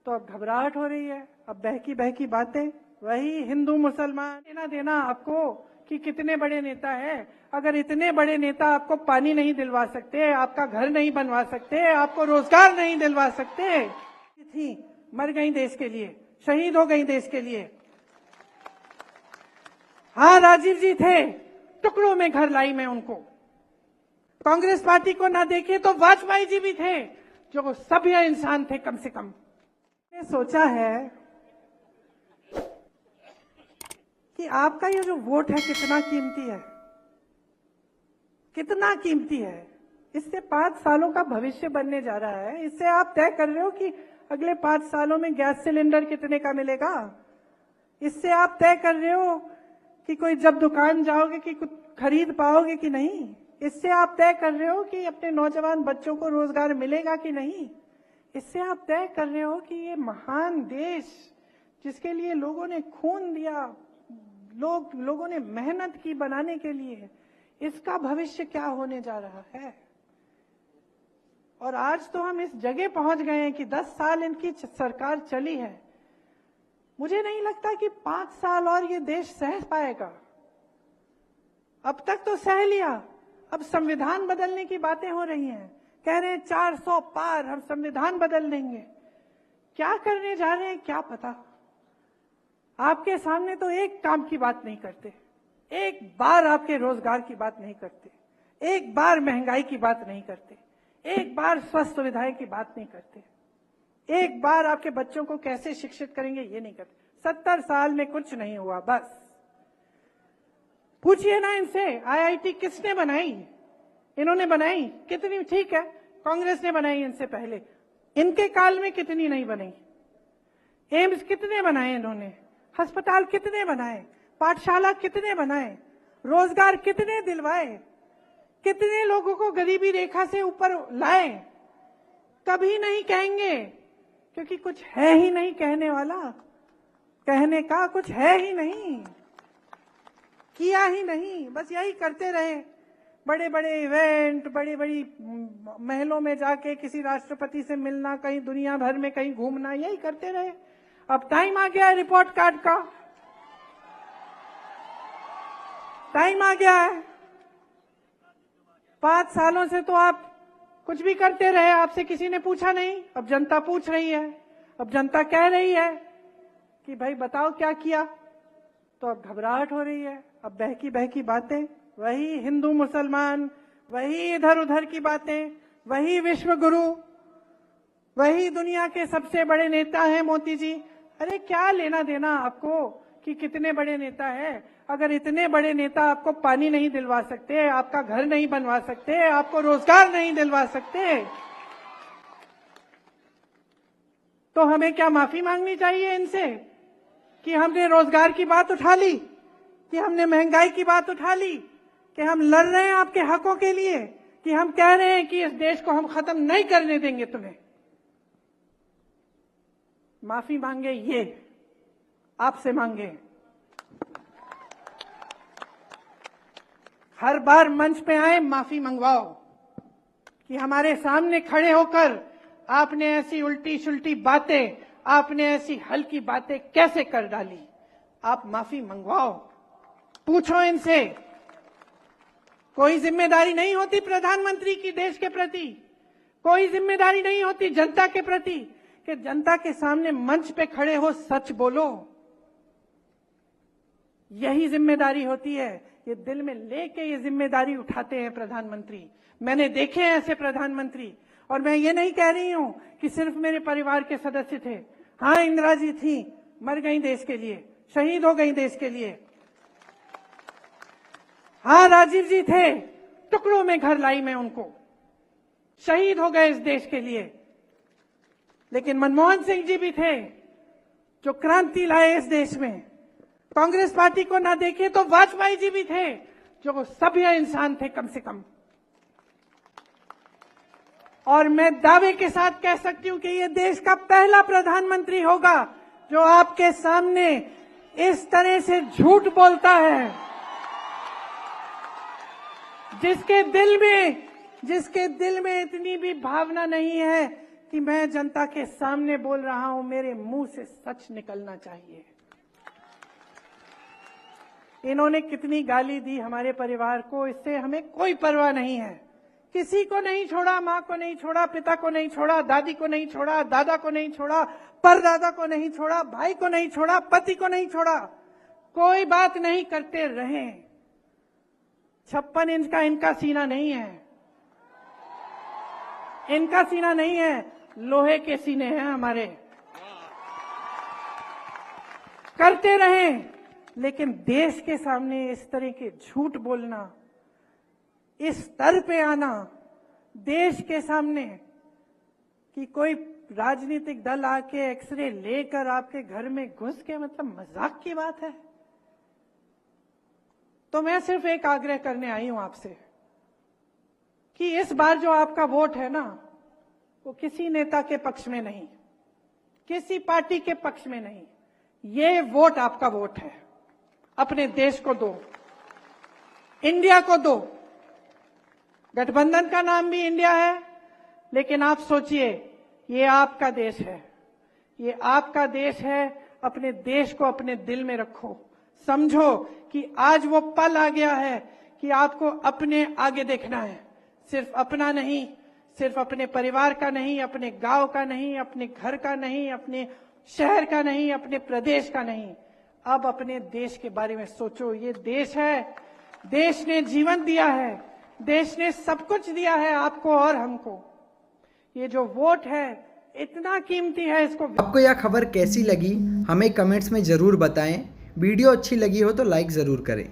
तो अब घबराहट हो रही है। अब बहकी बहकी बातें, वही हिंदू मुसलमान लेना देना आपको कि कितने बड़े नेता है। अगर इतने बड़े नेता आपको पानी नहीं दिलवा सकते, आपका घर नहीं बनवा सकते, आपको रोजगार नहीं दिलवा सकते, थी मर गई देश के लिए, शहीद हो गई देश के लिए। हाँ, राजीव जी थे, टुकड़ों में घर लाई मैं उनको। कांग्रेस पार्टी को ना देखे तो वाजपेयी जी भी थे, जो सभ्य इंसान थे कम से कम। मैंने सोचा है कि आपका ये जो वोट है कितना कीमती है, कितना कीमती है। इससे 5 सालों का भविष्य बनने जा रहा है। इससे आप तय कर रहे हो कि अगले 5 सालों में गैस सिलेंडर कितने का मिलेगा। इससे आप तय कर रहे हो कि कोई जब दुकान जाओगे कि कुछ खरीद पाओगे कि नहीं। इससे आप तय कर रहे हो कि अपने नौजवान बच्चों को रोजगार मिलेगा कि नहीं। इससे आप तय कर रहे हो कि ये महान देश जिसके लिए लोगों ने खून दिया, लोगों ने मेहनत की बनाने के लिए, इसका भविष्य क्या होने जा रहा है। और आज तो हम इस जगह पहुंच गए हैं कि 10 साल इनकी सरकार चली है। मुझे नहीं लगता कि 5 साल और ये देश सह पाएगा। अब तक तो सह लिया, अब संविधान बदलने की बातें हो रही हैं। कह रहे हैं 400 पार हम संविधान बदल देंगे। क्या करने जा रहे हैं क्या पता। आपके सामने तो एक काम की बात नहीं करते, एक बार आपके रोजगार की बात नहीं करते, एक बार महंगाई की बात नहीं करते, एक बार स्वास्थ्य सुविधाएं की बात नहीं करते, एक बार आपके बच्चों को कैसे शिक्षित करेंगे ये नहीं करते। 70 साल में कुछ नहीं हुआ। बस पूछिए ना इनसे, आईआईटी किसने बनाई? इन्होंने बनाई कितनी? ठीक है, कांग्रेस ने बनाई इनसे पहले, इनके काल में कितनी नहीं बनी। एम्स कितने बनाए इन्होंने, अस्पताल कितने बनाए, पाठशाला कितने बनाए, रोजगार कितने दिलवाए, कितने लोगों को गरीबी रेखा से ऊपर लाए। कभी नहीं कहेंगे क्योंकि कुछ है ही नहीं कहने वाला, कहने का कुछ है ही नहीं, किया ही नहीं। बस यही करते रहे, बड़े बड़े इवेंट, बड़ी बड़ी महलों में जाके किसी राष्ट्रपति से मिलना, कहीं दुनिया भर में कहीं घूमना, यही करते रहे। अब टाइम आ गया है रिपोर्ट कार्ड का, टाइम आ गया है। 5 सालों से तो आप कुछ भी करते रहे, आपसे किसी ने पूछा नहीं। अब जनता पूछ रही है, अब जनता कह रही है कि भाई बताओ क्या किया। तो अब घबराहट हो रही है। अब बहकी बहकी बातें, वही हिंदू मुसलमान, वही इधर उधर की बातें, वही विश्व गुरु, वही दुनिया के सबसे बड़े नेता हैं मोदी जी। अरे क्या लेना देना आपको कि कितने बड़े नेता है। अगर इतने बड़े नेता आपको पानी नहीं दिलवा सकते, आपका घर नहीं बनवा सकते, आपको रोजगार नहीं दिलवा सकते, तो हमें क्या माफी मांगनी चाहिए इनसे कि हमने रोजगार की बात उठा ली, कि हमने महंगाई की बात उठा ली, कि हम लड़ रहे हैं आपके हकों के लिए, कि हम कह रहे हैं कि इस देश को हम खत्म नहीं करने देंगे तुम्हें। माफी मांगे ये आपसे मांगे। हर बार मंच पे आए माफी मंगवाओ कि हमारे सामने खड़े होकर आपने ऐसी उल्टी सुल्टी बातें, आपने ऐसी हल्की बातें कैसे कर डाली। आप माफी मंगवाओ, पूछो इनसे। कोई जिम्मेदारी नहीं होती प्रधानमंत्री की देश के प्रति, कोई जिम्मेदारी नहीं होती जनता के प्रति कि जनता के सामने मंच पे खड़े हो सच बोलो। यही जिम्मेदारी होती है। ये दिल में लेके ये जिम्मेदारी उठाते हैं प्रधानमंत्री। मैंने देखे हैं ऐसे प्रधानमंत्री। और मैं ये नहीं कह रही हूं कि सिर्फ मेरे परिवार के सदस्य थे। हाँ, इंदिरा जी थी, मर गई देश के लिए, शहीद हो गई देश के लिए। हाँ, राजीव जी थे, टुकड़ों में घर लाई मैं उनको, शहीद हो गए इस देश के लिए। लेकिन मनमोहन सिंह जी भी थे जो क्रांति लाए इस देश में। कांग्रेस पार्टी को ना देखे तो वाजपेयी जी भी थे जो सभ्य इंसान थे कम से कम। और मैं दावे के साथ कह सकती हूं कि ये देश का पहला प्रधानमंत्री होगा जो आपके सामने इस तरह से झूठ बोलता है, जिसके दिल में इतनी भी भावना नहीं है कि मैं जनता के सामने बोल रहा हूं, मेरे मुंह से सच निकलना चाहिए। इन्होंने कितनी गाली दी हमारे परिवार को, इससे हमें कोई परवाह नहीं है। किसी को नहीं छोड़ा, मां को नहीं छोड़ा, पिता को नहीं छोड़ा, दादी को नहीं छोड़ा, दादा को नहीं छोड़ा, परदादा को नहीं छोड़ा, भाई को नहीं छोड़ा, पति को नहीं छोड़ा, कोई बात नहीं करते रहे। 56 इंच का इनका सीना नहीं है, इनका सीना नहीं है, लोहे के सीने हैं हमारे। करते रहे, लेकिन देश के सामने इस तरह के झूठ बोलना, इस स्तर पे आना देश के सामने कि कोई राजनीतिक दल आके एक्सरे लेकर आपके घर में घुस के, मतलब मजाक की बात है। तो मैं सिर्फ एक आग्रह करने आई हूं आपसे कि इस बार जो आपका वोट है ना, वो किसी नेता के पक्ष में नहीं, किसी पार्टी के पक्ष में नहीं, ये वोट आपका वोट है। अपने देश को दो, इंडिया को दो। गठबंधन का नाम भी इंडिया है, लेकिन आप सोचिए, ये आपका देश है, ये आपका देश है। अपने देश को अपने दिल में रखो, समझो कि आज वो पल आ गया है कि आपको अपने आगे देखना है। सिर्फ अपना नहीं, सिर्फ अपने परिवार का नहीं, अपने गांव का नहीं, अपने घर का नहीं, अपने शहर का नहीं, अपने प्रदेश का नहीं, अब अपने देश के बारे में सोचो। ये देश है, देश ने जीवन दिया है, देश ने सब कुछ दिया है आपको और हमको। ये जो वोट है इतना कीमती है, इसको। आपको यह खबर कैसी लगी हमें कमेंट्स में ज़रूर बताएं। वीडियो अच्छी लगी हो तो लाइक ज़रूर करें।